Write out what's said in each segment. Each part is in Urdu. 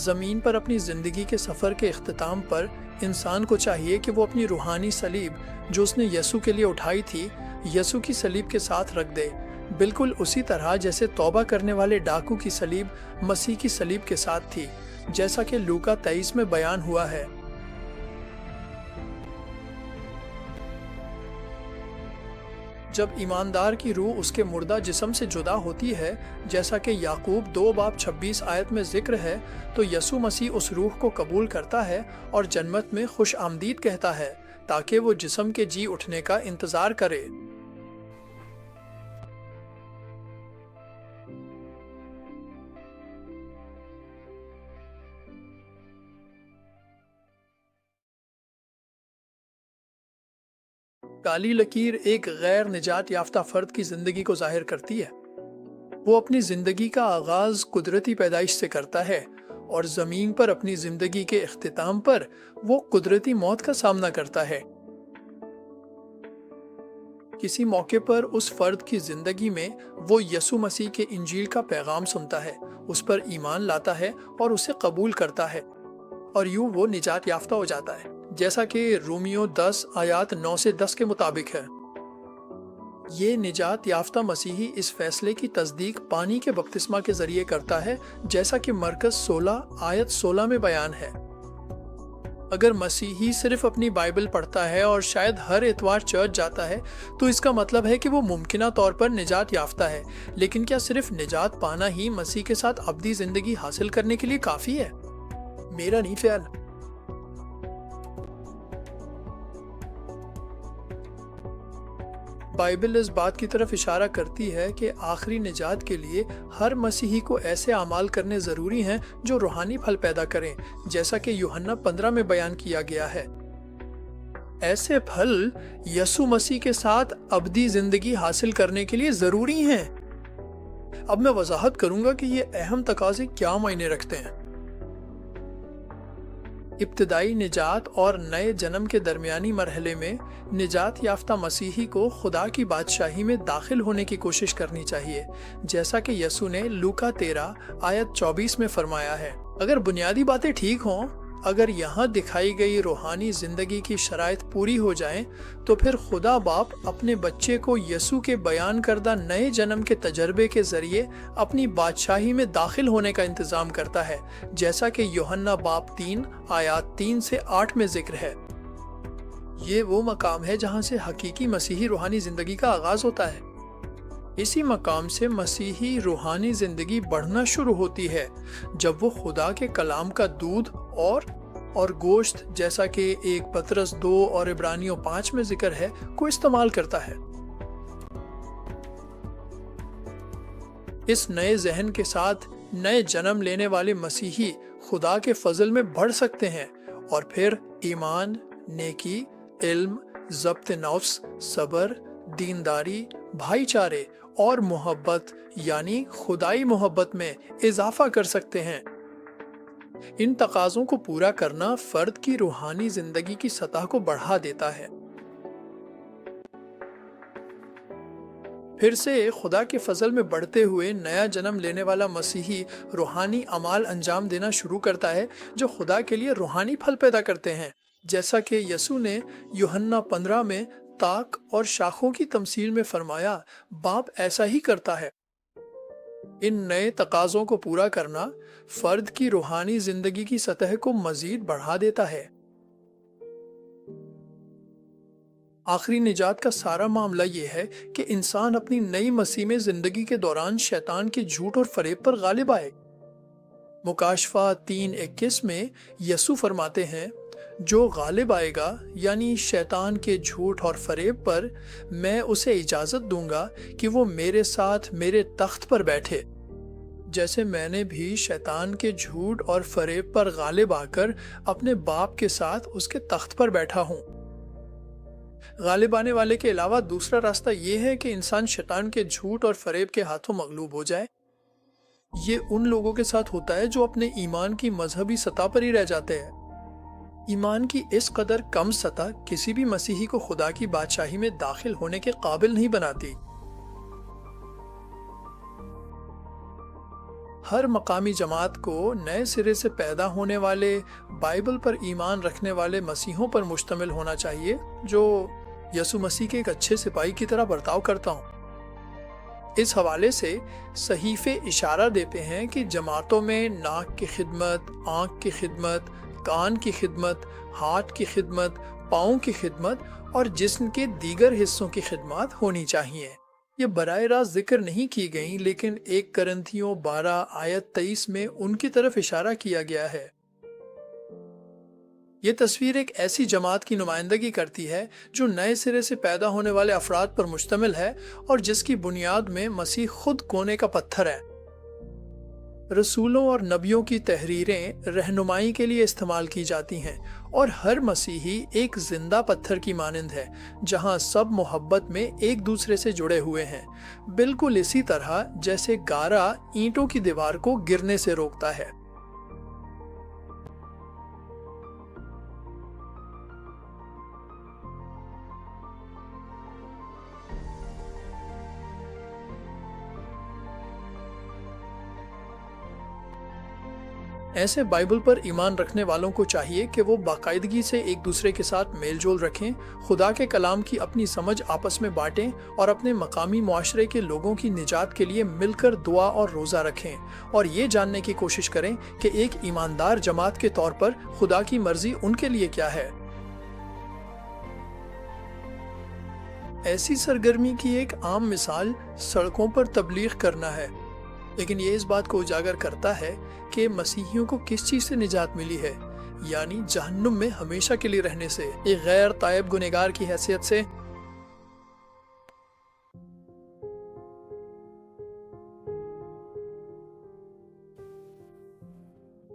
زمین پر اپنی زندگی کے سفر کے اختتام پر انسان کو چاہیے کہ وہ اپنی روحانی صلیب جو اس نے یسوع کے لیے اٹھائی تھی یسوع کی صلیب کے ساتھ رکھ دے، بالکل اسی طرح جیسے توبہ کرنے والے ڈاکو کی صلیب مسیح کی صلیب کے ساتھ تھی، جیسا کہ لوکا 23 میں بیان ہوا ہے۔ جب ایماندار کی روح اس کے مردہ جسم سے جدا ہوتی ہے، جیسا کہ یعقوب 2:26 میں ذکر ہے، تو یسوع مسیح اس روح کو قبول کرتا ہے اور جنت میں خوش آمدید کہتا ہے تاکہ وہ جسم کے جی اٹھنے کا انتظار کرے۔ کالی لکیر ایک غیر نجات یافتہ فرد کی زندگی کو ظاہر کرتی ہے۔ وہ اپنی زندگی کا آغاز قدرتی پیدائش سے کرتا ہے اور زمین پر اپنی زندگی کے اختتام پر وہ قدرتی موت کا سامنا کرتا ہے۔ کسی موقع پر اس فرد کی زندگی میں وہ یسوع مسیح کے انجیل کا پیغام سنتا ہے، اس پر ایمان لاتا ہے اور اسے قبول کرتا ہے، اور یوں وہ نجات یافتہ ہو جاتا ہے، جیسا کہ رومیو 10:9-10 کے مطابق ہے۔ یہ نجات یافتہ مسیحی اس فیصلے کی تصدیق پانی کے بپتسمہ کے ذریعے کرتا ہے، جیسا کہ مرکز 16:16 میں بیان ہے۔ اگر مسیحی صرف اپنی بائبل پڑھتا ہے اور شاید ہر اتوار چرچ جاتا ہے تو اس کا مطلب ہے کہ وہ ممکنہ طور پر نجات یافتہ ہے، لیکن کیا صرف نجات پانا ہی مسیح کے ساتھ ابدی زندگی حاصل کرنے کے لیے کافی ہے؟ میرا نہیں خیال۔ بائبل اس بات کی طرف اشارہ کرتی ہے کہ آخری نجات کے لیے ہر مسیحی کو ایسے اعمال کرنے ضروری ہیں جو روحانی پھل پیدا کریں، جیسا کہ یوحنا 15 میں بیان کیا گیا ہے۔ ایسے پھل یسوع مسیح کے ساتھ ابدی زندگی حاصل کرنے کے لیے ضروری ہیں۔ اب میں وضاحت کروں گا کہ یہ اہم تقاضے کیا معنی رکھتے ہیں۔ ابتدائی نجات اور نئے جنم کے درمیانی مرحلے میں نجات یافتہ مسیحی کو خدا کی بادشاہی میں داخل ہونے کی کوشش کرنی چاہیے، جیسا کہ یسوع نے لوکا 13:24 میں فرمایا ہے۔ اگر بنیادی باتیں ٹھیک ہوں، اگر یہاں دکھائی گئی روحانی زندگی کی شرائط پوری ہو جائیں، تو پھر خدا باپ اپنے بچے کو یسوع کے بیان کردہ نئے جنم کے تجربے کے ذریعے اپنی بادشاہی میں داخل ہونے کا انتظام کرتا ہے، جیسا کہ یوحنا 3:3-8 میں ذکر ہے۔ یہ وہ مقام ہے جہاں سے حقیقی مسیحی روحانی زندگی کا آغاز ہوتا ہے۔ اسی مقام سے مسیحی روحانی زندگی بڑھنا شروع ہوتی ہے جب وہ خدا کے کلام کا دودھ اور گوشت، جیسا کہ 1 پطرس 2 اور عبرانیوں 5 میں ذکر ہے، کو استعمال کرتا ہے۔ اس نئے ذہن کے ساتھ نئے جنم لینے والے مسیحی خدا کے فضل میں بڑھ سکتے ہیں، اور پھر ایمان، نیکی، علم، ضبط نفس، صبر، دینداری، بھائی چارے اور محبت یعنی خدائی محبت میں اضافہ کر سکتے ہیں۔ ان تقاضوں کو پورا کرنا فرد کی روحانی زندگی کی سطح کو بڑھا دیتا ہے۔ پھر سے خدا کے فضل میں بڑھتے ہوئے نیا جنم لینے والا مسیحی روحانی اعمال انجام دینا شروع کرتا ہے جو خدا کے لیے روحانی پھل پیدا کرتے ہیں، جیسا کہ یسوع نے یوحنا 15 میں تاک اور شاخوں کی تمثیل میں فرمایا، باپ ایسا ہی کرتا ہے۔ ان نئے تقاضوں کو پورا کرنا فرد کی روحانی زندگی کی سطح کو مزید بڑھا دیتا ہے۔ آخری نجات کا سارا معاملہ یہ ہے کہ انسان اپنی نئی مسیح میں زندگی کے دوران شیطان کے جھوٹ اور فریب پر غالب آئے۔ مکاشفہ 3:21 میں یسوع فرماتے ہیں، جو غالب آئے گا یعنی شیطان کے جھوٹ اور فریب پر، میں اسے اجازت دوں گا کہ وہ میرے ساتھ میرے تخت پر بیٹھے، جیسے میں نے بھی شیطان کے جھوٹ اور فریب پر غالب آ کر اپنے باپ کے ساتھ اس کے تخت پر بیٹھا ہوں۔ غالب آنے والے کے علاوہ دوسرا راستہ یہ ہے کہ انسان شیطان کے جھوٹ اور فریب کے ہاتھوں مغلوب ہو جائے۔ یہ ان لوگوں کے ساتھ ہوتا ہے جو اپنے ایمان کی مذہبی سطح پر ہی رہ جاتے ہیں۔ ایمان کی اس قدر کم سطح کسی بھی مسیحی کو خدا کی بادشاہی میں داخل ہونے کے قابل نہیں بناتی۔ ہر مقامی جماعت کو نئے سرے سے پیدا ہونے والے بائبل پر ایمان رکھنے والے مسیحوں پر مشتمل ہونا چاہیے جو یسوع مسیح کے ایک اچھے سپاہی کی طرح برتاؤ کرتا ہوں۔ اس حوالے سے صحیفے اشارہ دیتے ہیں کہ جماعتوں میں ناک کی خدمت، آنکھ کی خدمت، کان کی خدمت، ہاتھ کی خدمت، پاؤں کی خدمت اور جسم کے دیگر حصوں کی خدمات ہونی چاہیے۔ یہ براہ راست ذکر نہیں کی گئیں، لیکن 1 کرنتھیوں 12 آیت 23 میں ان کی طرف اشارہ کیا گیا ہے۔ یہ تصویر ایک ایسی جماعت کی نمائندگی کرتی ہے جو نئے سرے سے پیدا ہونے والے افراد پر مشتمل ہے اور جس کی بنیاد میں مسیح خود کونے کا پتھر ہے۔ رسولوں اور نبیوں کی تحریریں رہنمائی کے لیے استعمال کی جاتی ہیں، اور ہر مسیحی ایک زندہ پتھر کی مانند ہے جہاں سب محبت میں ایک دوسرے سے جڑے ہوئے ہیں، بالکل اسی طرح جیسے گارا اینٹوں کی دیوار کو گرنے سے روکتا ہے۔ ایسے بائبل پر ایمان رکھنے والوں کو چاہیے کہ وہ باقاعدگی سے ایک دوسرے کے ساتھ میل جول رکھیں، خدا کے کلام کی اپنی سمجھ آپس میں بانٹیں اور اپنے مقامی معاشرے کے لوگوں کی نجات کے لیے مل کر دعا اور روزہ رکھیں، اور یہ جاننے کی کوشش کریں کہ ایک ایماندار جماعت کے طور پر خدا کی مرضی ان کے لیے کیا ہے۔ ایسی سرگرمی کی ایک عام مثال سڑکوں پر تبلیغ کرنا ہے، لیکن یہ اس بات کو اجاگر کرتا ہے کہ مسیحیوں کو کس چیز سے نجات ملی ہے، یعنی جہنم میں ہمیشہ کے لیے رہنے سے، ایک غیر تائب گنہگار کی حیثیت سے۔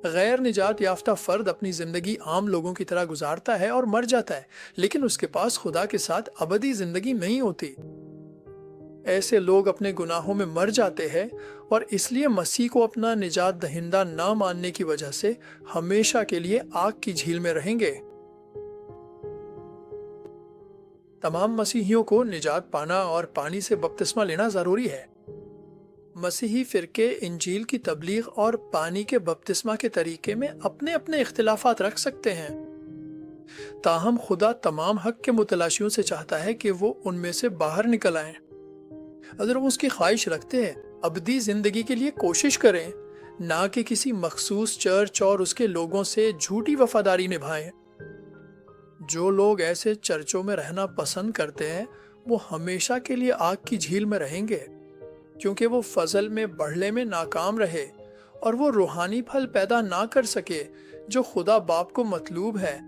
غیر نجات یافتہ فرد اپنی زندگی عام لوگوں کی طرح گزارتا ہے اور مر جاتا ہے، لیکن اس کے پاس خدا کے ساتھ ابدی زندگی نہیں ہوتی۔ ایسے لوگ اپنے گناہوں میں مر جاتے ہیں اور اس لیے مسیح کو اپنا نجات دہندہ نہ ماننے کی وجہ سے ہمیشہ کے لیے آگ کی جھیل میں رہیں گے۔ تمام مسیحیوں کو نجات پانا اور پانی سے بپتسمہ لینا ضروری ہے۔ مسیحی فرقے انجیل کی تبلیغ اور پانی کے بپتسمہ کے طریقے میں اپنے اپنے اختلافات رکھ سکتے ہیں، تاہم خدا تمام حق کے متلاشیوں سے چاہتا ہے کہ وہ ان میں سے باہر نکل آئیں۔ اگر وہ اس کی خواہش رکھتے ہیں، ابدی زندگی کے لیے کوشش کریں، نہ کہ کسی مخصوص چرچ اور اس کے لوگوں سے جھوٹی وفاداری نبھائیں۔ جو لوگ ایسے چرچوں میں رہنا پسند کرتے ہیں وہ ہمیشہ کے لیے آگ کی جھیل میں رہیں گے، کیونکہ وہ فضل میں بڑھنے میں ناکام رہے اور وہ روحانی پھل پیدا نہ کر سکے جو خدا باپ کو مطلوب ہے۔